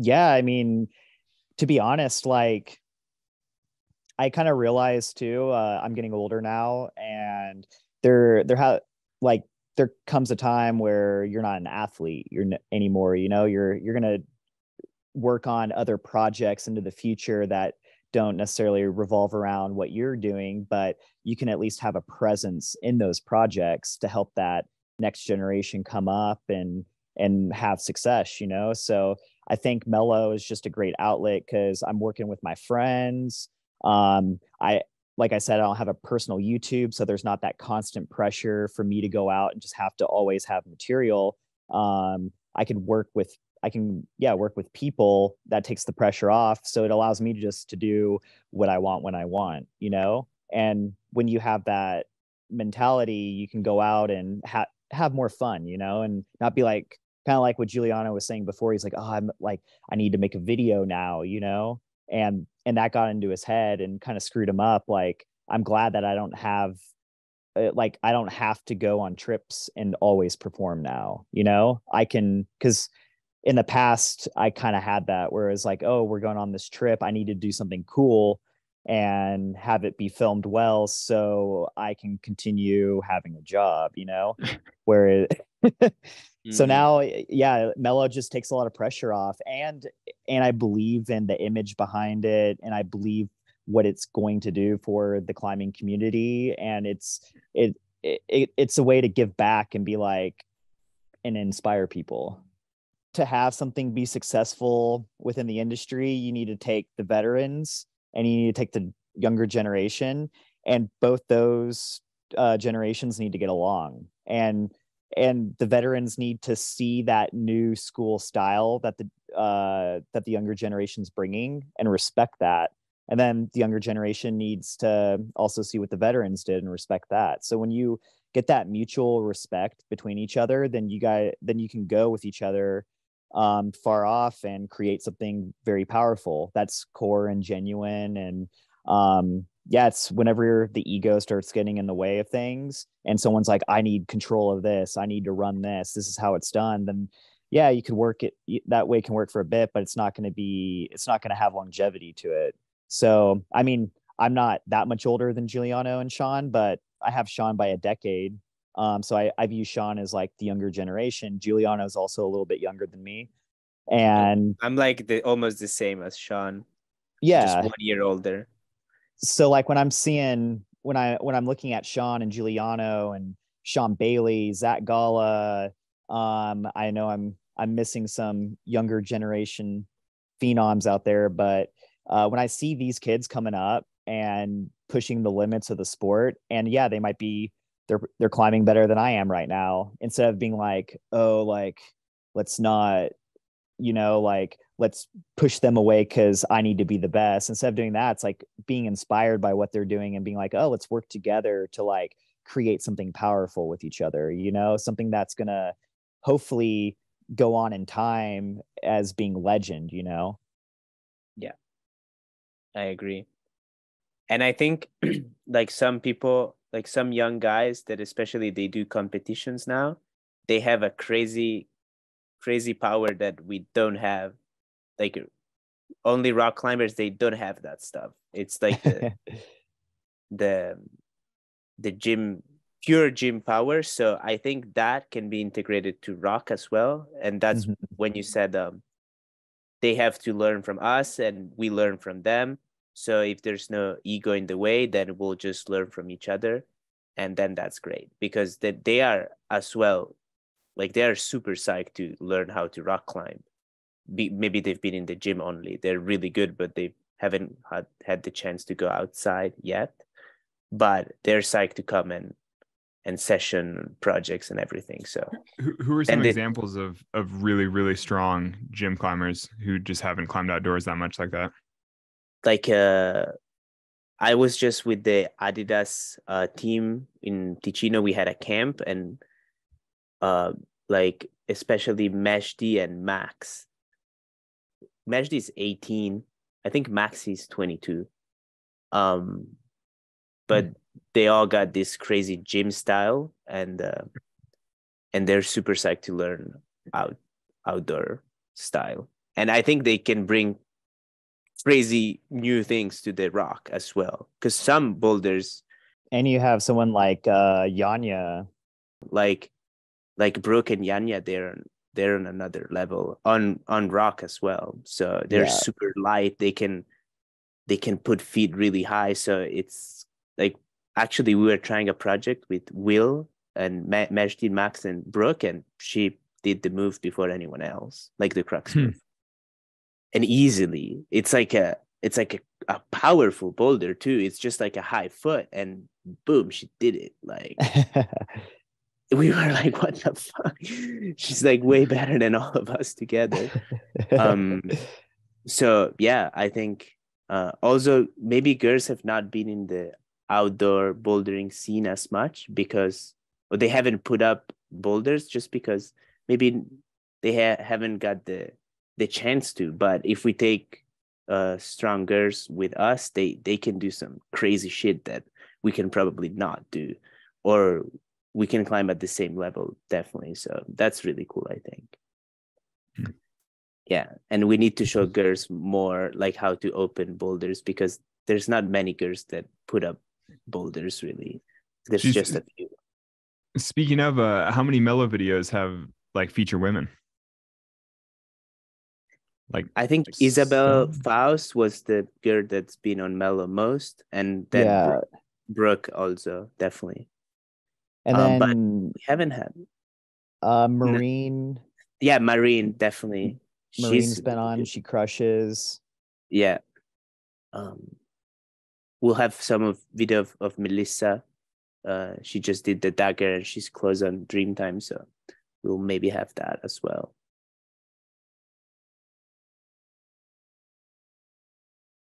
Yeah, I mean, to be honest, like I kind of realized too, I'm getting older now, and like there comes a time where you're not an athlete anymore. You're gonna work on other projects into the future that don't necessarily revolve around what you're doing, but you can at least have a presence in those projects to help that next generation come up and have success. So I think Mellow is just a great outlet because I'm working with my friends. I like I said, I don't have a personal YouTube, so there's not that constant pressure for me to go out and just have to always have material. I can work with work with people. That takes the pressure off, so it allows me just to do what I want when I want. And when you have that mentality, you can go out and have more fun, and not be like kind of like what Giuliano was saying before. He's like, oh, I'm like, I need to make a video now. And that got into his head and kind of screwed him up. Like, I'm glad that I don't have I don't have to go on trips and always perform now. I can, because in the past I kind of had that where it's like, oh, we're going on this trip, I need to do something cool and have it be filmed well so I can continue having a job. Where so Mm, now, yeah, Mello just takes a lot of pressure off, and I believe in the image behind it, and I believe what it's going to do for the climbing community, and it's a way to give back and be like and inspire people. To have something be successful within the industry, you need to take the veterans and you need to take the younger generation, and both those generations need to get along. And the veterans need to see that new school style that the younger generation's bringing and respect that. And then the younger generation needs to also see what the veterans did and respect that. So when you get that mutual respect between each other, then you can go with each other far off and create something very powerful that's core and genuine. And yeah, it's whenever the ego starts getting in the way of things and someone's like, I need control of this, I need to run this is how it's done, then yeah, you could work it that way, can work for a bit, but it's not going to have longevity to it. So I mean, I'm not that much older than Giuliano and Shawn, but I have Shawn by a decade. So I view Shawn as like the younger generation. Giuliano is also a little bit younger than me. And I'm like almost the same as Shawn, just yeah, 1 year older. so like when I'm looking at Shawn and Giuliano and Sean Bailey, Zach Gala, I know I'm missing some younger generation phenoms out there, but when I see these kids coming up and pushing the limits of the sport, and yeah, they're climbing better than I am right now. Instead of being like, oh, like let's not, like let's push them away because I need to be the best. Instead of doing that, it's like being inspired by what they're doing and being like, oh, let's work together to like create something powerful with each other, something that's gonna hopefully go on in time as being legend. Yeah, I agree. And I think like some people, like some young guys that especially they do competitions now, they have a crazy power that we don't have. Like only rock climbers, they don't have that stuff. It's like the the gym pure gym power. So I think that can be integrated to rock as well. And that's Mhm. when you said they have to learn from us and we learn from them. So if there's no ego in the way, then we'll just learn from each other. And then that's great because they are as well, like they are super psyched to learn how to rock climb. Maybe they've been in the gym only. They're really good, but they haven't had the chance to go outside yet. But they're psyched to come and session projects and everything. So Who are some and they examples of really, really strong gym climbers who just haven't climbed outdoors that much like that? like I was just with the Adidas team in Ticino. We had a camp and like especially Meshdi and Max. Meshdi is 18. I think Max is 22. Um, but they all got this crazy gym style and they're super psyched to learn outdoor style. And I think they can bring crazy new things to the rock as well. Because some boulders, And you have someone like Yanya. like Brooke and Yanya, they're on another level on rock as well. So they're Yeah. super light. They can put feet really high. So it's like, actually we were trying a project with Will and Majdi, Max, and Brooke, and she did the move before anyone else, like the crux move, and easily. It's like a powerful boulder too. It's just like a high foot, and boom, she did it. Like we were like, what the fuck? She's like way better than all of us together. So yeah, I think also maybe girls have not been in the outdoor bouldering scene as much because, or they haven't put up boulders just because maybe they haven't got the chance to. But if we take strong girls with us, they can do some crazy shit that we can probably not do, or we can climb at the same level, definitely. So that's really cool, I think. Yeah, and we need to show girls more like how to open boulders, because there's not many girls that put up boulders really. There's just a few. Speaking of, how many Mellow videos have like feature women? Like, I think Isabel Faust was the girl that's been on Mellow most, and then Brooke also, definitely. And then but we haven't had Marine. Yeah, Marine, definitely. Marine's been on. She crushes. Yeah. We'll have some video of Melissa. She just did the dagger and she's close on Dreamtime, so we'll maybe have that as well.